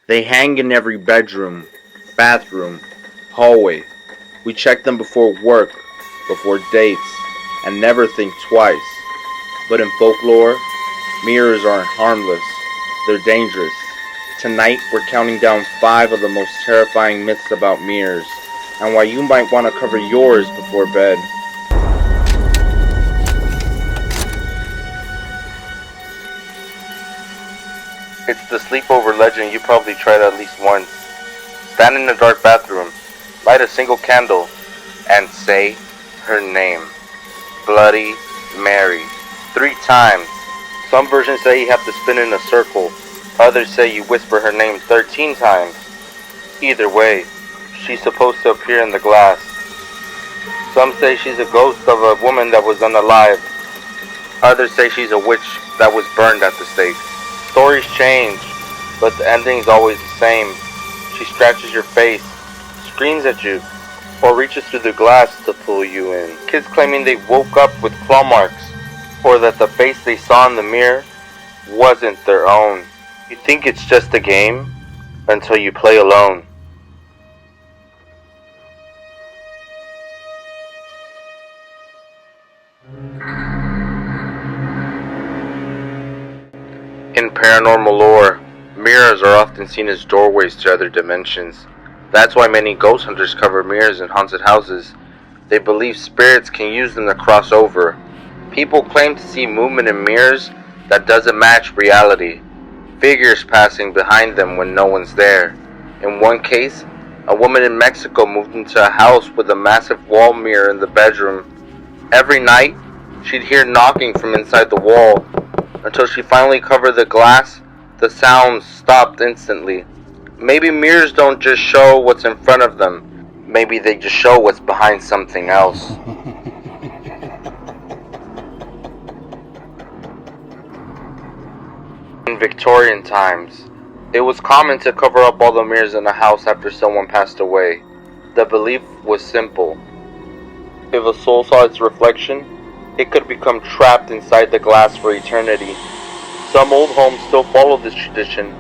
They hang in every bedroom, bathroom, hallway. We check them before work, before dates, and never think twice. But in folklore, mirrors aren't harmless, they're dangerous. Tonight, we're counting down 5 of the most terrifying myths about mirrors, and why you might want to cover yours before bed. It's the sleepover legend you probably tried at least once. Stand in a dark bathroom, light a single candle, and say her name. Bloody Mary. 3 times. Some versions say you have to spin in a circle. Others say you whisper her name 13 times. Either way, she's supposed to appear in the glass. Some say she's a ghost of a woman that was unalive. Others say she's a witch that was burned at the stake. Stories change, but the ending's always the same. She scratches your face, screams at you, or reaches through the glass to pull you in. Kids claiming they woke up with claw marks, or that the face they saw in the mirror wasn't their own. You think it's just a game until you play alone. In paranormal lore, mirrors are often seen as doorways to other dimensions. That's why many ghost hunters cover mirrors in haunted houses. They believe spirits can use them to cross over. People claim to see movement in mirrors that doesn't match reality. Figures passing behind them when no one's there. In one case, a woman in Mexico moved into a house with a massive wall mirror in the bedroom. Every night, she'd hear knocking from inside the wall. Until she finally covered the glass, the sounds stopped instantly. Maybe mirrors don't just show what's in front of them. Maybe they just show what's behind something else. In Victorian times, it was common to cover up all the mirrors in a house after someone passed away. The belief was simple. If a soul saw its reflection, it could become trapped inside the glass for eternity. Some old homes still follow this tradition,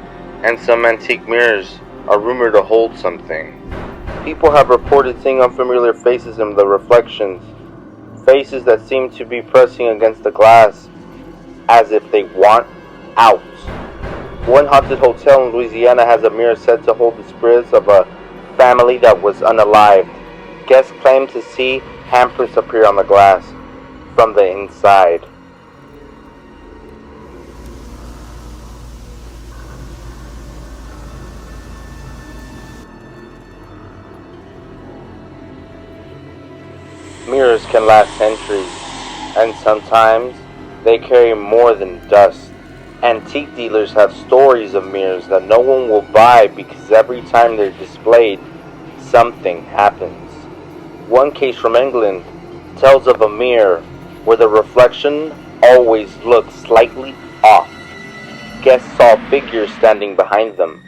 and some antique mirrors are rumored to hold something. People have reported seeing unfamiliar faces in the reflections, faces that seem to be pressing against the glass, as if they want out. One haunted hotel in Louisiana has a mirror said to hold the spirits of a family that was unalived. Guests claim to see handprints appear on the glass from the inside. Mirrors can last centuries, and sometimes they carry more than dust. Antique dealers have stories of mirrors that no one will buy because every time they're displayed, something happens. One case from England tells of a mirror where the reflection always looked slightly off. Guests saw figures standing behind them,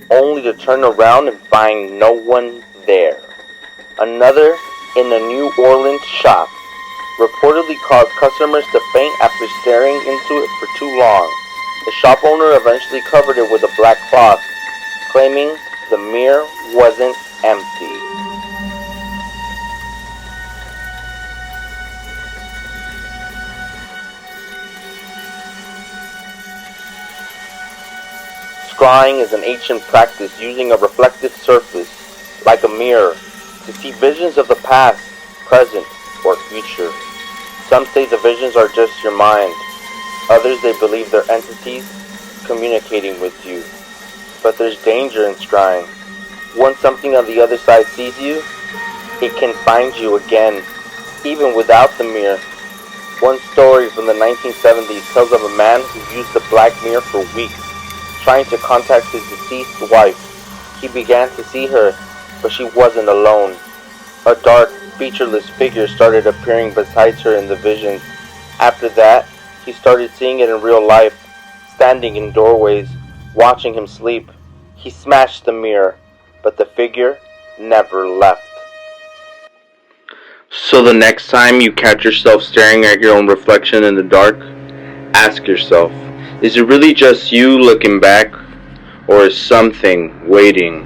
only to turn around and find no one there. Another, in a New Orleans shop, reportedly caused customers to faint after staring into it for too long. The shop owner eventually covered it with a black cloth, claiming the mirror wasn't empty. Scrying is an ancient practice using a reflective surface, like a mirror, to see visions of the past, present, or future. Some say the visions are just your mind. Others they believe they're entities communicating with you. But there's danger in scrying. Once something on the other side sees you, it can find you again, even without the mirror. One story from the 1970s tells of a man who used the black mirror for weeks, trying to contact his deceased wife. He began to see her, but she wasn't alone. A dark, featureless figure started appearing beside her in the visions. After that, he started seeing it in real life, standing in doorways, watching him sleep. He smashed the mirror, but the figure never left. So the next time you catch yourself staring at your own reflection in the dark, ask yourself, is it really just you looking back? Or is something waiting